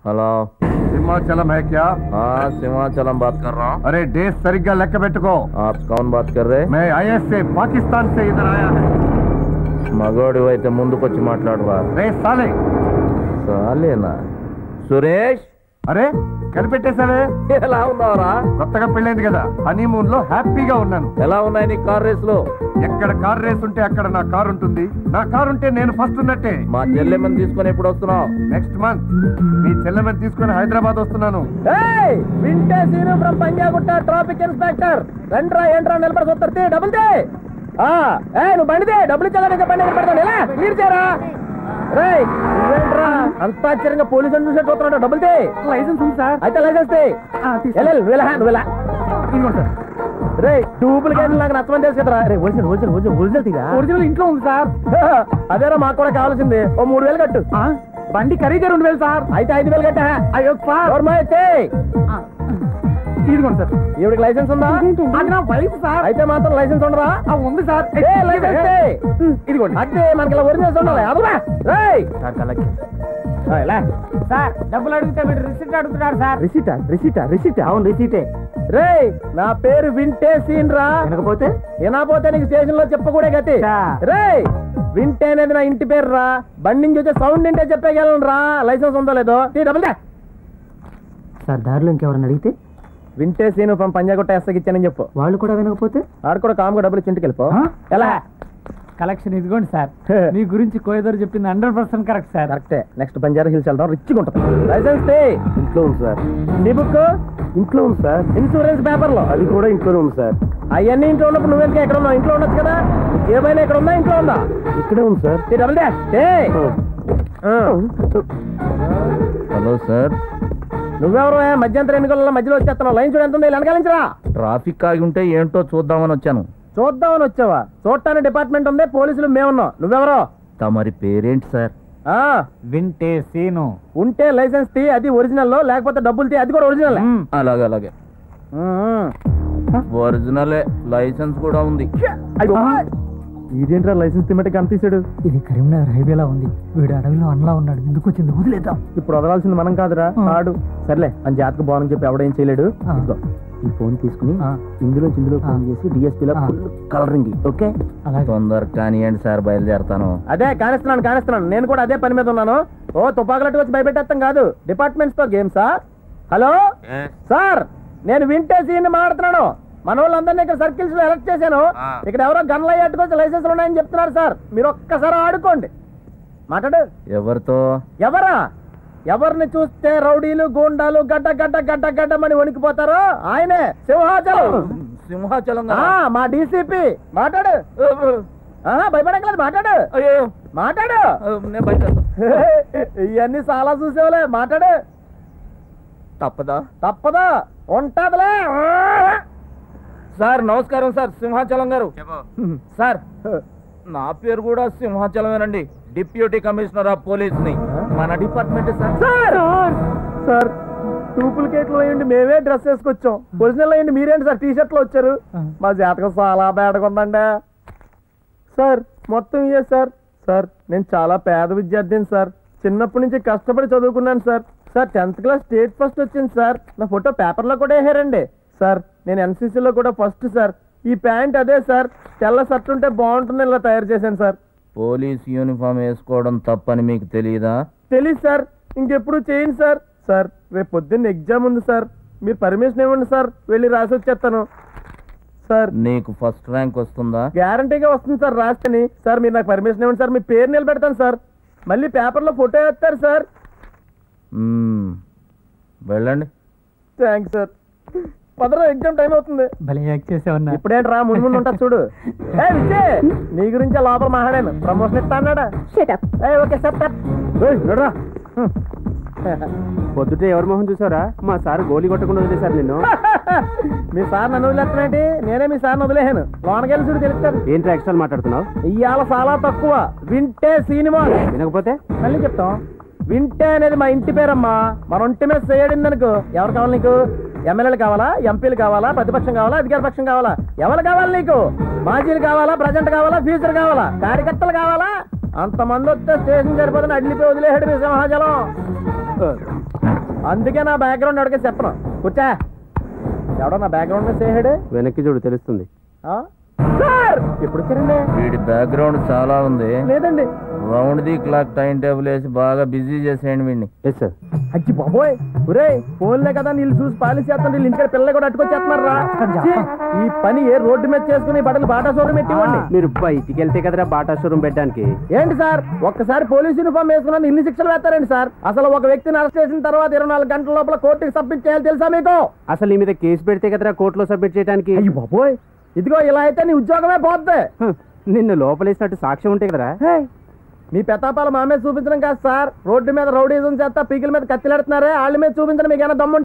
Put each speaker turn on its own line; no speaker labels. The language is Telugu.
हेलो
सिमाचलम है क्या?
हाँ सिमाचलम बात कर रहा हूँ।
अरे डेज सरिग्गा लेక్క పెట్టుకో।
आप कौन बात कर रहे?
मैं आईएस से पाकिस्तान से इधर आया है।
మగోడి అయితే ముందుకొచ్చి మాట్లాడవా?
రే సాలే
సాలేనా? సురేష్
అరే కనిపెట్టేశావే.
ఎలా ఉన్నావురా?
కొత్తగా పెళ్ళైంది కదా, హనీమూన్ లో హ్యాపీగా ఉన్నాను.
ఎలా ఉన్నాయి నీ కార్ రేసులు?
ఎక్కడ కార్ రేస్ ఉంటే అక్కడ నా కార్ ఉంటుంది. నా కార్ ఉంటే నేను ఫస్ట్ ఉన్నట్టే.
మా చెల్లెమ్మని తీసుకొని ఎప్పుడు వస్తున్నావు?
నెక్స్ట్ మంత్ మీ చెల్లెమ్మని తీసుకొని హైదరాబాద్ వస్తున్నాను.
వింటే Seenu from Panjagutta traffic inspector. రండ్రా ఏంట్రా నిలబడి వస్తారు, డబ్బులు తే. నువ్వు బండిదే, డబ్బులు ఇచ్చేదానికి బండి నిలబడతాను. ఎలా క్లియర్ చేయరా? రేయ్ నువ్వేంట్రా అంత ఆశ్చర్యంగా పోలీసు చూసే చూస్తున్నాడు? డబ్బులు తే. లైసెన్స్ ఉంది సార్. అయితే లైసెన్స్ తే. రే డూప్లికేట్ నాకు నచ్చమని తెలుసు కదరా. రే ఒరిజినల్ తీరా? ఒరిజినల్ ఇంట్లో ఉంది సార్. అదేరా మాకు కూడా కావాల్సింది. ఓ 3000 కట్టు. బండి ఖరీదే 2000 సార్. అయితే 5000 కట్టా. అయ్యో ఇదిగోండి సార్. ఈవిడికి లైసెన్స్ ఉందా? అది నా వైఫ్ సార్. అయితే మాత్రం లైసెన్స్ ఉండరా? ఉంది సార్. ఇదిగోండి. అంటే మనకి ఇలా ఒరిజినల్స్ ఉండాలి. అదురా రేయ్ సార్ డబ్బులు అడిగితే మీరు రిసిట్ అడుగుతున్నారు సార్. రిసిటా? అవును రిసిటే. రేయ్ నా పేరు వింటే సీన్ రా. వినకపోతే నీకు స్టేషన్ లో చెప్పకూడే గతి. రేయ్ వింటే అనేది నా ఇంటి పేరు రా. బండి నుంచి వచ్చే సౌండ్ వింటే చెప్పగలను రా. లైసెన్స్ ఉందో లేదో డబ్బులు సార్. దారిలో ఇంకెవరన్నా అడిగితే వింటే సీను ఫ్రమ్ పంజాగుట్ట ఎస్ఐకి ఇచ్చానని చెప్పు. వాళ్ళు కూడా వినకపోతే ఆడు కూడా కామ్గా డబ్బులు ఇచ్చి ఇంటికి వెళ్ళిపో. ఎలా కలెక్షన్ ఇదిగోండి సార్. మీ గురించి కోయదరు చెప్పింది 100% కరెక్ట్ సార్. కరెక్టే. నెక్స్ట్ బంజారా హిల్స్ వెళ్దాం, రిచ్గా ఉంటుంది. లైసెన్స్ ఇంట్లో ఉంది సార్. నీ బుక్ ఇంట్లో ఉంది సార్. ఇన్సూరెన్స్ పేపర్లో అది కూడా ఇంట్లోనే ఉంది సార్. అవన్నీ ఇంట్లో ఉన్నప్పుడు నువ్వెందుకు ఎక్కడ ఉన్నావు? ఇంట్లో ఉండొచ్చు కదా. ఏమైనా ఇక్కడ ఉందా? ఇంట్లో ఉందా? ఇక్కడే ఉంది సార్. Double
hello sir.
నువ్వెవరు? మధ్యంతర ఎన్నికల మధ్యలో వచ్చేస్తున్నావు. లైన్ చూడ ఎంత ఉంది? వెనకాలించరా.
ట్రాఫిక్ ఆగి ఉంటే ఏంటో చూద్దామని వచ్చాను.
చూద్దామని వచ్చావా? చూడటానికి డిపార్ట్మెంట్ ఉంది, పోలీసులు మేమున్నాం. నువ్వెవరో?
తమరి పేరేంటి సార్?
వింటే సీను. ఉంటే లైసెన్స్ తీ, అది ఒరిజినల్. లేకపోతే డబ్బులు తీ, అది కూడా ఒరిజినల్.
అలాగే ఒరిజినలే. లైసెన్స్ కూడా ఉంది.
ఇదేంట్రా లైసెన్స్ తిమ్మటికి అంతీసాడు? ఇది కరీంనగర్ హైవేలా ఉంది. వీడు అడవిలో అన్నలా ఉన్నాడు. ఎందుకు వచ్చింది? వదిలేద్దాం. ఇప్పుడు వదలాల్సింది మనం కాదురా, ఆడు. సర్లే అని జాతకు బాగుందని చెప్పి ఎవడేం చేయలేడు. ఈ ఫోన్ తీసుకుని ఇందులో ఫోన్ చేసి డిఎస్పీలో కలరింగ్. ఓకే
తొందర కానివ్వండి సార్, బయలుదేరతాను.
అదే కానిస్తున్నాను. నేను కూడా అదే పని మీద ఉన్నాను. ఓ తుపాకులట్టు వచ్చి భయపెట్టేస్తాం కాదు. డిపార్ట్మెంట్స్ తో గేమ్సా? హలో సార్, నేను వింటే సీన్ మాట్లాడుతున్నాను. మన వాళ్ళందరినీ ఇక్కడ సర్కిల్స్ లో ఎలక్ట్ చేశాను. ఇక్కడ ఎవరో గన్లు అయ్యేట్టుకొచ్చి లైసెన్స్ ఉన్నాయని చెప్తున్నారు సార్. మీరు ఒక్కసారి ఆడుకోండి. మాట్లాడు.
ఎవరితో?
ఎవరిని చూస్తే రౌడీలు గూండాలు గడ్డమని వణికిపోతారో ఆయనే సింహాచలం. మా డీసీపీ. మాట్లాడు. భయపడగలదు. మాట్లాడు. ఇవన్నీ చాలా చూసేవాలే. మాట్లాడు. తప్పదా? ఉంటదిలే
సార్. నమస్కారం సార్, సింహాచలం గారు. సార్ నా పేరు కూడా సింహాచలమేనండి. డిప్యూటీ కమిషనర్ ఆఫ్ పోలీస్ ని, మన డిపార్ట్మెంట్
సార్. డూప్లికేట్ లో అయ్యండి మేమే డ్రెస్ వేసుకొచ్చాం. ఒరిజినల్ అయ్యండి మీరేంటి సార్ టీ షర్ట్ లో వచ్చారు? మా జాతకం చాలా బేడగా ఉందండి సార్. మొత్తం ఇయే సార్. నేను చాలా పేద విద్యార్థిని సార్. చిన్నప్పటి నుంచి కష్టపడి చదువుకున్నాను sir. 10th class state first వచ్చింది సార్. నా ఫోటో పేపర్లో కూడా వేసారండి సార్. నేను ఎన్సీసీలో కూడా ఫస్ట్ సార్. ఈ ప్యాంట్ అదే సార్. తెల్ల షర్ట్ ఉంటే బాగుంటుంది, ఇలా తయారు చేశాను సార్.
పోలీస్ యూనిఫామ్ వేసుకోవడం తప్పని మీకు తెలియదా?
తెలీదు సార్. ఇంకెప్పుడు చేయండి సార్. రేపు పొద్దున్న ఎగ్జామ్ ఉంది సార్. మీరు పర్మిషన్ ఇవ్వండి సార్, వెళ్ళి రాసి వచ్చేస్తాను సార్.
నీకు ఫస్ట్ ర్యాంక్ వస్తుందా?
గ్యారంటీగా వస్తుంది సార్. రాస్తేని సార్ మీరు నాకు పర్మిషన్ ఇవ్వండి సార్. మీ పేరు నిలబెడతాను సార్. మళ్ళీ పేపర్లో ఫోటో వేస్తారు సార్.
వెళ్ళండి.
Thanks sir. పదరా, ఎగ్జామ్ టైం అవుతుంది. ఇప్పుడేంట్రా ముందు ఉంటుంది చూడు. నీ గురించే లోపల మాట్లాడాను. ప్రమోషన్ ఇస్తా అన్నాడా? Okay sir.
పొద్దుటే ఎవరి మొహం చూసారా? మా సార్ గోలీ కొట్టకుండా వదిలేశారు నిన్ను.
మీ సార్ నన్ను వదిలేస్తానంటే నేనే మీ సార్ని వదిలేసాను. లోనకెళ్ళి చూడు తెలుస్తాను.
ఏంట్రా ఎక్స్ట్రా మాట్లాడుతున్నావు?
ఇవాళ చాలా తక్కువ. వింటే సినిమా.
వినకపోతే
మళ్ళీ చెప్తాం. వింటే అనేది మా ఇంటి పేరమ్మా. మన ఒంటి మీద చేయడిందనుకో. ఎవరు కావాలి నీకు? ఎమ్మెల్యేలు కావాలా? ఎంపీలు కావాలా? ప్రతిపక్షం కావాలా? అధికార పక్షం కావాలా? ఎవరు కావాలి నీకు? మాజీలు కావాలా? ప్రజెంట్ కావాలా? ఫ్యూచర్ కావాలా? కార్యకర్తలు కావాలా? అంతమంది వస్తే స్టేషన్ సరిపోతుంది. అడ్లిపోయి వదిలేసాడు మీ సింహాచలం. అందుకే నా బ్యాక్గ్రౌండ్ ఎవరికే చెప్పను. కూర్చా. ఎవడో నా బ్యాక్గ్రౌండ్ మీద చేసాడు.
వెనక్కి చూడు తెలుస్తుంది.
సార్ ఎప్పుడు వచ్చారండి?
వీడి బ్యాక్గ్రౌండ్ చాలా ఉంది.
లేదండి.
Round the clock time table వేసి బాగా బిజీ చేసేయండి వీడిని.
Yes sir.
అచ్చి బాబోయ్, ఒరే ఫోన్లే కదా నీళ్ళు చూసి పాలిసి చేస్తాను. వీళ్ళు ఇంటికి పిల్లలు కూడా అట్టుకొచ్చేస్తున్నారు రా. ఛీ, ఈ పని ఏ రోడ్డు మీద చేసుకుని బట్టలు బాటా షోరూమ్ పెట్టివ్వండి.
మీరు బయటికి వెళ్తే కదరా బాటా షోరూమ్ పెట్టడానికి.
ఏంటి సార్ ఒక్కసారి పోలీస్ యూనిఫామ్ వేసుకున్నాను ఇన్ని శిక్షలు వేస్తారండి సార్? అసలు ఒక వ్యక్తిని అరెస్ట్ చేసిన తర్వాత 24 గంటల లోపల కోర్టుకి సబ్మిట్ చేయాలి తెలుసా మీకు?
అసలు నీ మీద కేసు పెడితే కదరా కోర్టులో సబ్మిట్ చేయడానికి.
అయ్యి బాబోయ్, ఇదిగో ఇలా అయితే నీ ఉద్యోగమే పోద్ది.
నిన్ను లోపలేసినట్టు సాక్ష్యం ఉంటే కదరా.
మీ పెతాపాలు మా మీద చూపించడం కాదు సార్, రోడ్డు మీద రౌడీజం చేస్తా పీకిల మీద కత్తిలాడుతున్నారే వాళ్ళ మీద చూపించడం మీకు ఏమైనా దమ్ము